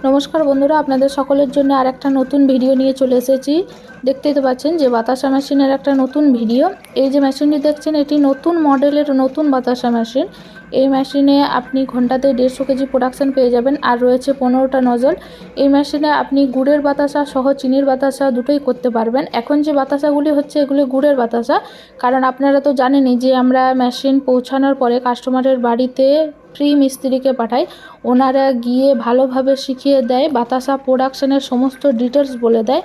নমস্কার বন্ধুরা, আপনাদের সকলের জন্য আর একটা নতুন ভিডিও নিয়ে চলে এসেছি। দেখতেই তো পাচ্ছেন যে বাতাসা মেশিনের একটা নতুন ভিডিও। এই যে মেশিনটি দেখছেন, এটি নতুন মডেলের নতুন বাতাসা মেশিন। এই মেশিনে আপনি ঘন্টাতে 150 কেজি প্রোডাকশান পেয়ে যাবেন, আর রয়েছে 15টা নজল। এই মেশিনে আপনি গুড়ের বাতাসা সহ চিনির বাতাসা দুটোই করতে পারবেন। এখন যে বাতাসাগুলি হচ্ছে এগুলি গুড়ের বাতাসা, কারণ আপনারা তো জানেনই যে আমরা মেশিন পৌঁছানোর পরে কাস্টমারের বাড়িতে ফ্রি মিস্ত্রিকে পাঠাই। ওনারা গিয়ে ভালোভাবে শিখিয়ে দেয়, বাতাসা প্রোডাকশানের সমস্ত ডিটেলস বলে দেয়।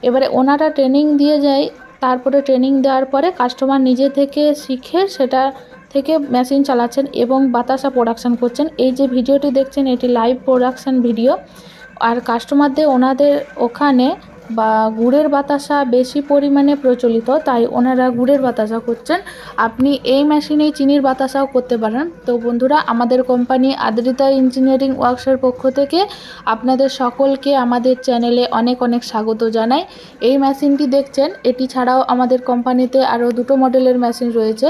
এবারে ওনারা ট্রেনিং দিয়ে যায়, তারপরে ট্রেনিং দেওয়ার পরে কাস্টমার নিজে থেকে শিখে সেটা থেকে মেশিন চালাচ্ছেন এবং বাতাসা প্রোডাকশান করছেন। এই যে ভিডিওটি দেখছেন এটি লাইভ প্রোডাকশান ভিডিও। আর কাস্টমারদের ওনাদের ওখানে গুড়ের বাতাসা বেশি পরিমাণে প্রচলিত, তাই ওনারা গুড়ের বাতাসা করছেন। আপনি এই মেশিনেই চিনির বাতাসাও করতে পারেন। তো বন্ধুরা, আমাদের কোম্পানি আদ্রিতা ইঞ্জিনিয়ারিং ওয়ার্কসের পক্ষ থেকে আপনাদের সকলকে আমাদের চ্যানেলে অনেক অনেক স্বাগত জানাই। এই মেশিনটি দেখছেন, এটি ছাড়াও আমাদের কোম্পানিতে আরও দুটো মডেলের মেশিন রয়েছে।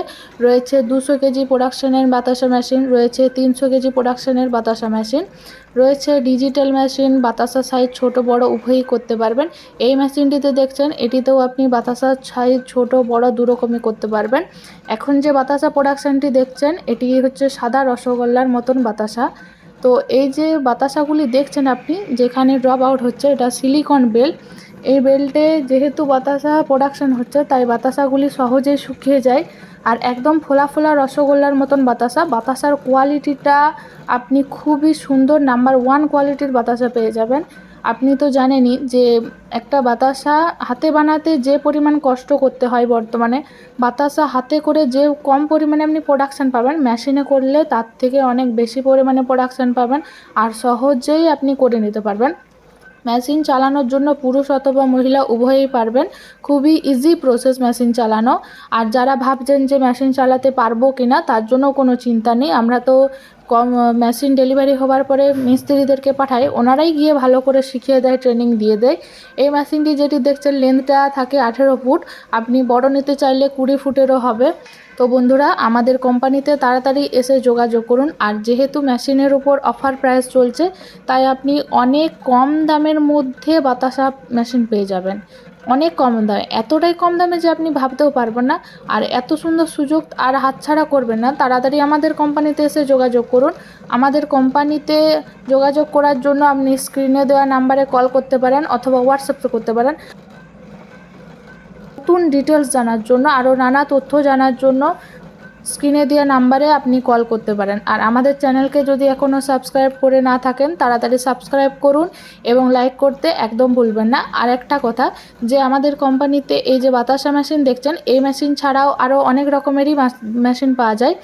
200 কেজি প্রোডাকশানের বাতাসা মেশিন, রয়েছে 300 কেজি প্রোডাকশানের বাতাসা মেশিন, রয়েছে ডিজিটাল মেশিন। বাতাসা সাইজ ছোট বড় উভয়ই করতে পারবেন। এই মেশিনটিতে দেখছেন, এটিতেও আপনি বাতাসা সাইজ ছোট বড় দুরকমই করতে পারবেন। এখন যে বাতাসা প্রোডাকশানটি দেখছেন, এটি হচ্ছে সাদা রসগোল্লার মতন বাতাসা। তো এই যে বাতাসাগুলি দেখছেন আপনি, যেখানে ড্রপ আউট হচ্ছে, এটা সিলিকন বেল্ট। এই বেল্টে যেহেতু বাতাসা প্রোডাকশান হচ্ছে, তাই বাতাসাগুলি সহজেই শুকিয়ে যায়। আর একদম ফোলা ফোলা রসগোল্লার মতন বাতাসা। বাতাসার কোয়ালিটিটা আপনি খুবই সুন্দর নাম্বার 1 কোয়ালিটির বাতাসা পেয়ে যাবেন। আপনি তো জানেনই যে একটা বাতাসা হাতে বানাতে যে পরিমাণ কষ্ট করতে হয় বর্তমানে, বাতাসা হাতে করে যে কম পরিমাণে আপনি প্রোডাকশান পাবেন, মেশিনে করলে তার থেকে অনেক বেশি পরিমাণে প্রোডাকশান পাবেন আর সহজেই আপনি করে নিতে পারবেন। মেশিন চালানোর জন্য পুরুষ অথবা মহিলা উভয়েই পারবেন। খুবই ইজি প্রসেস মেশিন চালানো। আর যারা ভাবছেন যে মেশিন চালাতে পারবো কিনা, তার জন্য কোনো চিন্তা নেই। আমরা তো মেশিন ডেলিভারি হওয়ার পরে মিস্ত্রিদেরকে পাঠাই, ওনারাই গিয়ে ভালো করে শিখিয়ে দেয়, ট্রেনিং দিয়ে দেয়। এই মেশিনটি যেটি দেখছেন, লেন্থটা থাকে 18 ফুট। আপনি বড় নিতে চাইলে 20 ফুটেরও হবে। তো বন্ধুরা, আমাদের কোম্পানিতে তাড়াতাড়ি এসে যোগাযোগ করুন। আর যেহেতু মেশিনের উপর অফার প্রাইস চলছে, তাই আপনি অনেক কম দামের মধ্যে বাতাসা মেশিন পেয়ে যাবেন। অনেক কম দামে, এতটাই কম দামে যে আপনি ভাবতেও পারবেন না। আর এত সুন্দর সুযোগ আর হাতছাড়া করবেন না। তাড়াতাড়ি আমাদের কোম্পানিতে এসে যোগাযোগ করুন। আমাদের কোম্পানিতে যোগাযোগ করার জন্য আপনি স্ক্রিনে দেওয়া নাম্বারে কল করতে পারেন অথবা হোয়াটসঅ্যাপে করতে পারেন। নতুন ডিটেলস জানার জন্য, আরও নানা তথ্য জানার জন্য স্ক্রিনে দেওয়া নাম্বারে আপনি কল করতে পারেন। আর আমাদের চ্যানেলকে যদি এখনও সাবস্ক্রাইব করে না থাকেন, তাড়াতাড়ি সাবস্ক্রাইব করুন এবং লাইক করতে একদম ভুলবেন না। আর একটা কথা, যে আমাদের কোম্পানিতে এই যে বাতাসা মেশিন দেখছেন, এই মেশিন ছাড়াও আরও অনেক রকমেরই মেশিন পাওয়া যায়।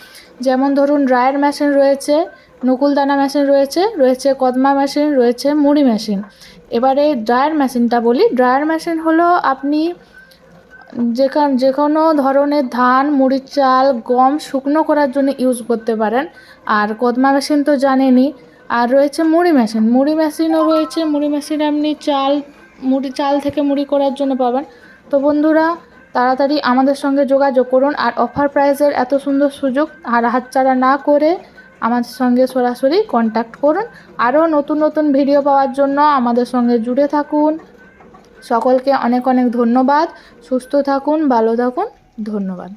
যেমন ধরুন, ড্রায়ার মেশিন রয়েছে, নকুলদানা মেশিন রয়েছে কদমা মেশিন, রয়েছে মুড়ি মেশিন। এবারে ড্রায়ার মেশিনটা বলি। ড্রায়ার মেশিন হলো আপনি যে কোনো ধরনের ধান, মুড়ির চাল, গম শুকনো করার জন্য ইউজ করতে পারেন। আর কদমা মেশিন তো জানেনই। আর রয়েছে মুড়ি মেশিন। মুড়ি মেশিনও রয়েছে। মুড়ি মেশিন আপনি চাল থেকে মুড়ি করার জন্য পাবেন। তো বন্ধুরা, তাড়াতাড়ি আমাদের সঙ্গে যোগাযোগ করুন। আর অফার প্রাইসের এত সুন্দর সুযোগ আর হাতছাড়া না করে আমাদের সঙ্গে সরাসরি কন্ট্যাক্ট করুন। আরও নতুন নতুন ভিডিও পাওয়ার জন্য আমাদের সঙ্গে জুড়ে থাকুন। সকলকে অনেক অনেক ধন্যবাদ। সুস্থ থাকুন, ভালো থাকুন। ধন্যবাদ।